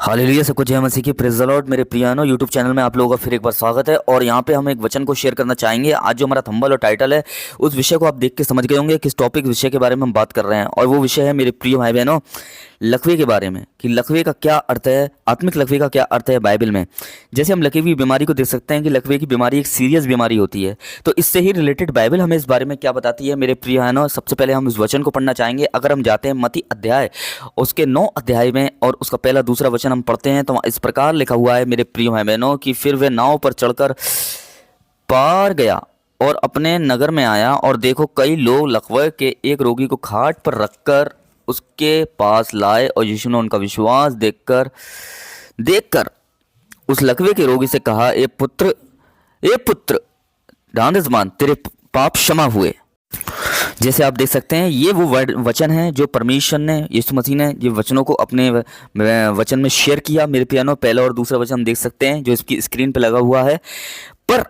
Hallelujah, सबको जय मसीह की। Praise the Lord. मेरे प्रियानो यूट्यूब चैनल में आप लोगों का फिर एक बार स्वागत है। और यहाँ पे हम एक वचन को शेयर करना चाहेंगे। आज जो हमारा थंबल और टाइटल है उस विषय को आप देख के समझ गए होंगे किस टॉपिक विषय के बारे में हम बात कर रहे हैं। और वो विषय है मेरे प्रिय भाई बहनों लकवे के बारे में, कि लकवे का क्या अर्थ है, आत्मिक लकवे का क्या अर्थ है बाइबल में। जैसे हम लकवे की बीमारी को देख सकते हैं कि लकवे की बीमारी एक सीरियस बीमारी होती है, तो इससे ही रिलेटेड बाइबल हमें इस बारे में क्या बताती है मेरे प्रिय बहनों। सबसे पहले हम इस वचन को पढ़ना चाहेंगे। अगर हम जाते हैं मत्ती अध्याय उसके 9 अध्याय में और उसका पहला दूसरा वचन हम पढ़ते हैं तो इस प्रकार लिखा हुआ है मेरे प्रिय भाई बहनों कि फिर वह नाव पर चढ़कर पार गया और अपने नगर में आया, और देखो कई लोग लकवे के एक रोगी को खाट पर रखकर उसके पास लाए, और यीशु ने उनका विश्वास देखकर देखकर उस लकवे के रोगी से कहा, ए पुत्र दानिशमान, तेरे पाप क्षमा हुए। जैसे आप देख सकते हैं ये वो वचन है जो परमेश्वर ने, यीशु मसीह ने ये वचनों को अपने वचन में शेयर किया। मेरे प्यानो पहला और दूसरा वचन हम देख सकते हैं जो इसकी स्क्रीन पे लगा हुआ है। पर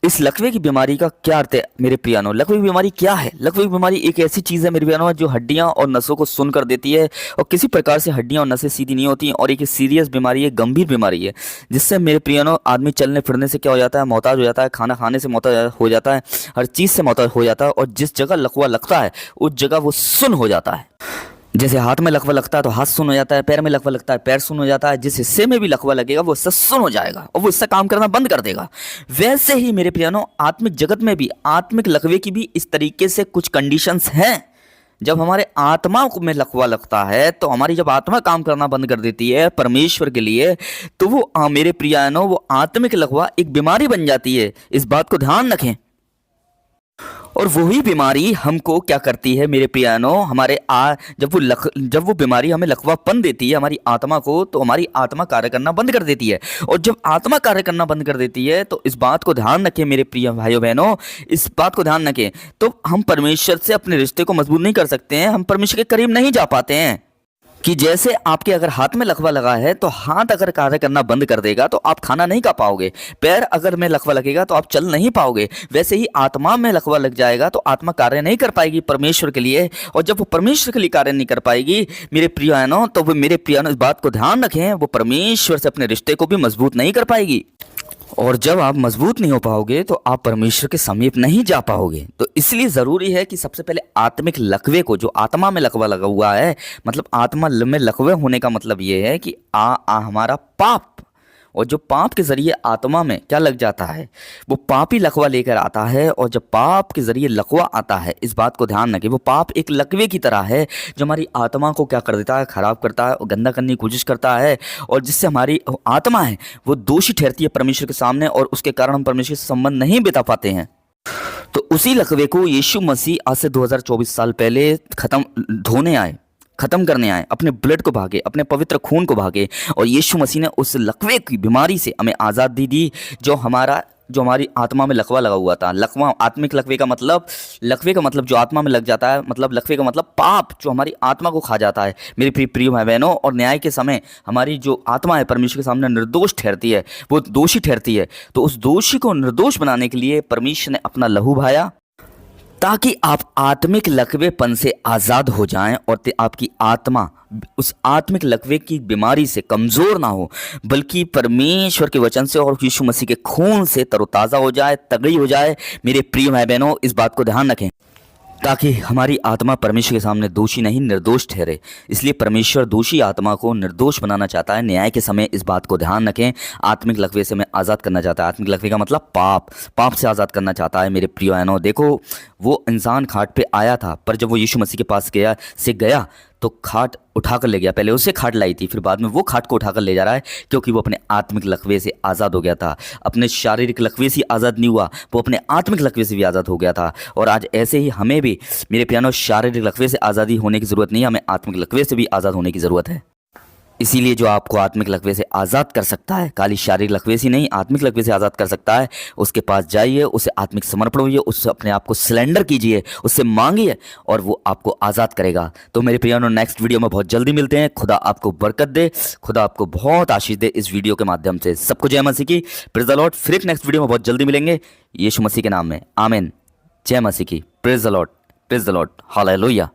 इस लकवे की बीमारी का क्या अर्थ है मेरे प्रियानो? लकवे की बीमारी क्या है? लकवे की बीमारी एक ऐसी चीज़ है मेरे प्रियानो जो हड्डियां और नसों को सुन्न कर देती है, और किसी प्रकार से हड्डियां और नसें सीधी नहीं होती, और एक सीरियस बीमारी है, गंभीर बीमारी है, जिससे मेरे प्रियानो आदमी चलने फिरने से क्या हो जाता है, मोहताज हो जाता है, खाना खाने से मोहताज हो जाता है, हर चीज़ से मोहताज हो जाता है, और जिस जगह लकवा लगता है उस जगह वो सुन्न हो जाता है। जैसे हाथ में लकवा लगता है तो हाथ सुन्न हो जाता है, पैर में लकवा लगता है पैर सुन्न हो जाता है, जिस हिस्से में भी लकवा लगेगा वो हिस्सा सुन्न हो जाएगा और वो हिस्सा काम करना बंद कर देगा। वैसे ही मेरे प्रियानो आत्मिक जगत में भी आत्मिक लकवे की भी इस तरीके से कुछ कंडीशंस हैं। जब हमारे आत्मा में लकवा लगता है तो हमारी जब आत्मा काम करना बंद कर देती है परमेश्वर के लिए, तो वो मेरे प्रियानो वो आत्मिक लकवा एक बीमारी बन जाती है। इस बात को ध्यान रखें। और वही बीमारी हमको क्या करती है मेरे प्रियानो, हमारे जब वो बीमारी हमें लकवापन देती है हमारी आत्मा को, तो हमारी आत्मा कार्य करना बंद कर देती है। और जब आत्मा कार्य करना बंद कर देती है तो इस बात को ध्यान रखें मेरे प्रिय भाइयों बहनों, इस बात को ध्यान रखें, तो हम परमेश्वर से अपने रिश्ते को मजबूत नहीं कर सकते हैं, हम परमेश्वर के करीब नहीं जा पाते हैं। कि जैसे आपके अगर हाथ में लकवा लगा है तो हाथ अगर कार्य करना बंद कर देगा तो आप खाना नहीं खा पाओगे, पैर अगर में लकवा लगेगा तो आप चल नहीं पाओगे, वैसे ही आत्मा में लकवा लग जाएगा तो आत्मा कार्य नहीं कर पाएगी परमेश्वर के लिए। और जब वो परमेश्वर के लिए कार्य नहीं कर पाएगी मेरे प्रियानो, तो वो मेरे प्रियानो इस बात को ध्यान रखें, वो परमेश्वर से अपने रिश्ते को भी मजबूत नहीं कर पाएगी। और जब आप मजबूत नहीं हो पाओगे तो आप परमेश्वर के समीप नहीं जा पाओगे। तो इसलिए ज़रूरी है कि सबसे पहले आत्मिक लकवे को, जो आत्मा में लकवा लगा हुआ है, मतलब आत्मा में लकवे होने का मतलब ये है कि हमारा पाप, और जो पाप के ज़रिए आत्मा में क्या लग जाता है वो पापी लकवा लेकर आता है। और जब पाप के ज़रिए लकवा आता है, इस बात को ध्यान रखें, वो पाप एक लकवे की तरह है जो हमारी आत्मा को क्या कर देता है, ख़राब करता है और गंदा करने की कोशिश करता है, और जिससे हमारी आत्मा है वो दोषी ठहरती है परमेश्वर के सामने, और उसके कारण हम परमेश्वर से संबंध नहीं बिता पाते हैं। तो उसी लकवे को यीशु मसीह आज से 2024 साल पहले खत्म करने आए, अपने ब्लड को भागे, अपने पवित्र खून को भागे, और यीशु मसीह ने उस लकवे की बीमारी से हमें आज़ादी दी जो हमारी आत्मा में लकवा लगा हुआ था। लकवा, आत्मिक लकवे का मतलब जो आत्मा में लग जाता है, मतलब लकवे का मतलब पाप जो हमारी आत्मा को खा जाता है मेरे प्रिय भाई बहनों। और न्याय के समय हमारी जो आत्मा है परमेश्वर के सामने निर्दोष ठहरती है, वो दोषी ठहरती है। तो उस दोषी को निर्दोष बनाने के लिए परमेश्वर ने अपना लहू बहाया, ताकि आप आत्मिक लकवेपन से आज़ाद हो जाएं और आपकी आत्मा उस आत्मिक लकवे की बीमारी से कमज़ोर ना हो, बल्कि परमेश्वर के वचन से और यीशु मसीह के खून से तरोताज़ा हो जाए, तगड़ी हो जाए। मेरे प्रिय भाई बहनों इस बात को ध्यान रखें, ताकि हमारी आत्मा परमेश्वर के सामने दोषी नहीं निर्दोष ठहरे। इसलिए परमेश्वर दोषी आत्मा को निर्दोष बनाना चाहता है न्याय के समय। इस बात को ध्यान रखें, आत्मिक लकवे से हमें आज़ाद करना चाहता है। आत्मिक लकवे का मतलब पाप से आज़ाद करना चाहता है मेरे प्रिय बहनों। देखो वो इंसान खाट पे आया था, पर जब वो यीशु मसीह के पास गया तो खाट उठाकर ले गया। पहले उससे खाट लाई थी, फिर बाद में वो खाट को उठाकर ले जा रहा है, क्योंकि वो अपने आत्मिक लकवे से आज़ाद हो गया था। अपने शारीरिक लकवे से आज़ाद नहीं हुआ, वो अपने आत्मिक लकवे से भी आज़ाद हो गया था। और आज ऐसे ही हमें भी मेरे प्यानो शारीरिक लकवे से आज़ादी होने की ज़रूरत नहीं है, हमें आत्मिक लकवे से भी आज़ाद होने की ज़रूरत है। इसीलिए जो आपको आत्मिक लकवे से आज़ाद कर सकता है, खाली शारीरिक लकवे से नहीं, आत्मिक लकवे से आज़ाद कर सकता है, उसके पास जाइए, उसे आत्मिक समर्पण होइए, उससे अपने आप को सिलेंडर कीजिए, उससे मांगिए और वो आपको आज़ाद करेगा। तो मेरे प्रियानो नेक्स्ट वीडियो में बहुत जल्दी मिलते हैं। खुदा आपको बरकत दे, खुदा आपको बहुत आशीष दे इस वीडियो के माध्यम से। सबको जय मसीह की, प्रेज़ द लॉर्ड। फिर एक नेक्स्ट वीडियो में बहुत जल्दी मिलेंगे यीशु मसीह के नाम में, आमीन। जय मसीह की, praise the Lord, praise the Lord, hallelujah.